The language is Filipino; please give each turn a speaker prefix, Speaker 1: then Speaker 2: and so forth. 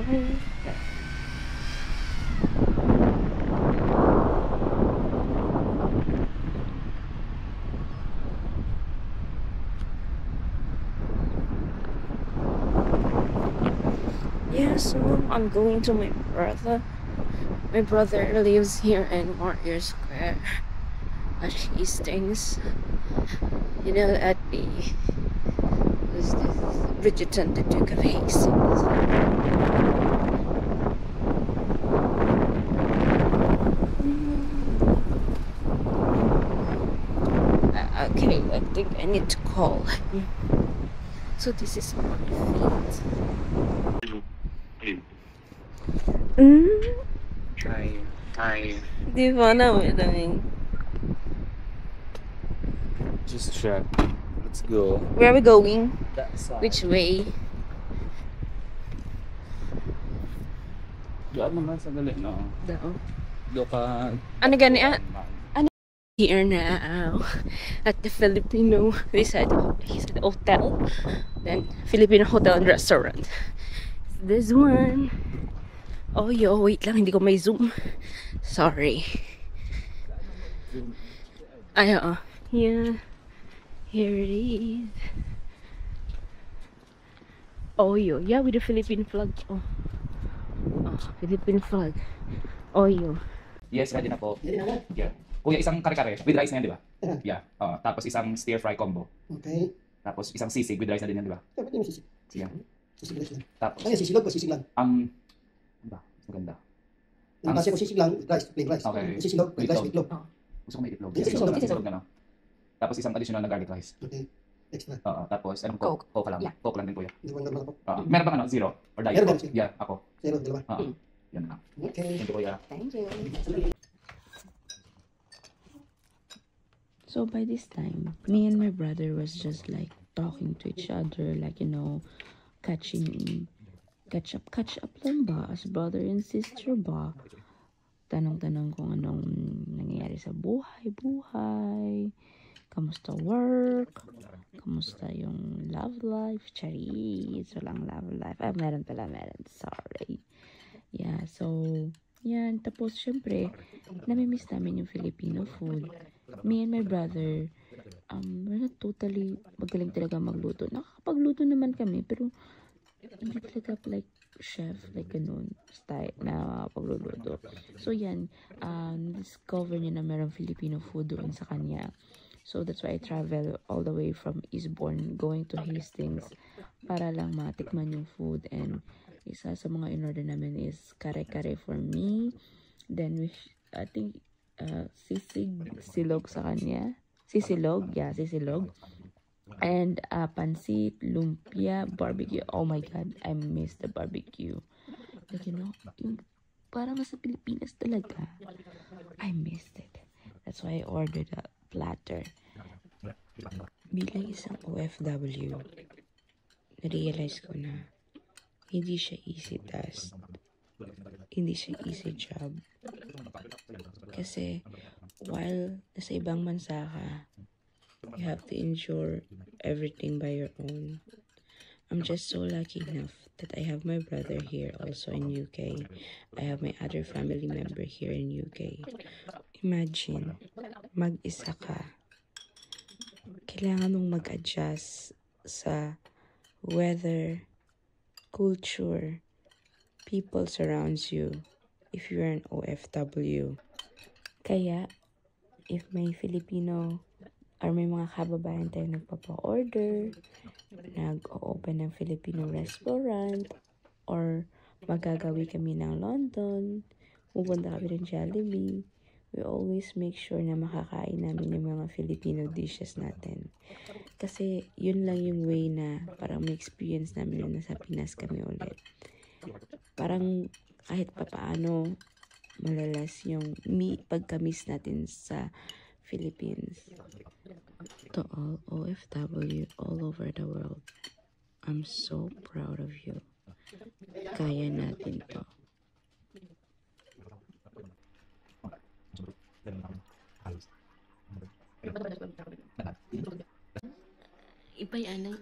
Speaker 1: boy. Yeah, so I'm going to my brother. My brother lives here in Warrior Square at Hastings. You know, at the who's this? Bridgerton, the Duke of Hastings. Okay, I think I need to call. So this is my feet.
Speaker 2: Hi.
Speaker 1: Di ba naman?
Speaker 2: Just check. Let's go.
Speaker 1: Where are we going?
Speaker 2: That side.
Speaker 1: Which way?
Speaker 2: Doon naman sa gali, no?
Speaker 1: Doon.
Speaker 2: Doon ka...
Speaker 1: Ano gani? Ano? Here now at the Filipino. He said hotel, then Filipino hotel and restaurant. This one. Oh yo, wait lang, hindi ko may zoom. Sorry. Ay, yeah. Here it is. Oh yo, yeah, with the Philippine flag. Oh, Philippine flag. Oh yo.
Speaker 2: Yes, ready na po. Yeah. Kuya, isang kare-kare. With rice na yan, di ba? Yeah. Tapos isang stir-fry combo.
Speaker 3: Okay.
Speaker 2: Tapos isang sisig with rice na din yan, di ba?
Speaker 3: Dapat yung sisig.
Speaker 2: Sige.
Speaker 3: Sisig rice lang.
Speaker 2: Tapos,
Speaker 3: Ano yan, sisilog o sisig lang?
Speaker 2: ano ba? Mas maganda.
Speaker 3: Yung kasi kung sisig lang, rice, plain rice.
Speaker 2: Okay.
Speaker 3: Yung sisilog,
Speaker 2: With
Speaker 3: rice
Speaker 2: itlog.
Speaker 3: with itlog.
Speaker 2: Gusto ko may itlog.
Speaker 3: Yes,
Speaker 2: Itlog na, no? Tapos isang additional na garlic rice.
Speaker 3: Okay. Extra.
Speaker 2: Tapos, anong Coke? Coke lang.
Speaker 1: Yeah.
Speaker 2: Coke lang din, kuya.
Speaker 3: Hindi ko normal ako.
Speaker 2: Meron bang ano? Zero? Or diet?
Speaker 3: Meron,
Speaker 2: Coke?
Speaker 3: zero.
Speaker 2: Yeah, ako.
Speaker 3: Zero, dalawa.
Speaker 2: Yan na.
Speaker 3: Okay.
Speaker 2: Thank you, kuya.
Speaker 1: Thank you.
Speaker 4: So by this time, me and my brother was just like talking to each other, like, you know, catch up lang ba as brother and sister ba? Tanong-tanong kung anong nangyayari sa buhay, kamusta work, kamusta yung love life, charis, walang love life. Meron, sorry. Yeah, so, yan. Tapos, syempre, namimiss namin yung Filipino food. Me and my brother, we're not totally magaling talaga magluto. Nakakapagluto naman kami, pero hindi talaga like chef, like ganun, style na pagluluto. So yan, discover niya na merong Filipino food doon sa kanya. So that's why I travel all the way from Eastbourne going to Hastings para lang matikman yung food. And isa sa mga in-order namin is kare-kare for me. Then I think sisilog sa kanya. Sisilog. And pansit, lumpia, barbecue. Oh my god, I miss the barbecue. Like, you know, yung parang nasa Pilipinas talaga. I missed it. That's why I ordered a platter. Bilang isang OFW, na-realize ko na hindi siya easy task. Hindi siya easy job. Kasi while nasa ibang bansa ka, you have to endure everything by your own. I'm just so lucky enough that I have my brother here also in UK. I have my other family member here in UK. Imagine, mag-isa ka. Kailangan mong mag-adjust sa weather, culture, people surrounds you if you're an OFW. Kaya, if may Filipino or may mga kababayan tayo nagpapa-order, nag-o-open ng Filipino restaurant, or magagawi kami ng London, pupunta kami ng Jollibee, we always make sure na makakain namin yung mga Filipino dishes natin. Kasi yun lang yung way na parang may experience namin na nasa Pinas kami ulit. Parang kahit papaano malalas yung pagka-miss natin sa Philippines. To all OFW all over the world, I'm so proud of you. Kaya natin to.
Speaker 1: Iba yan.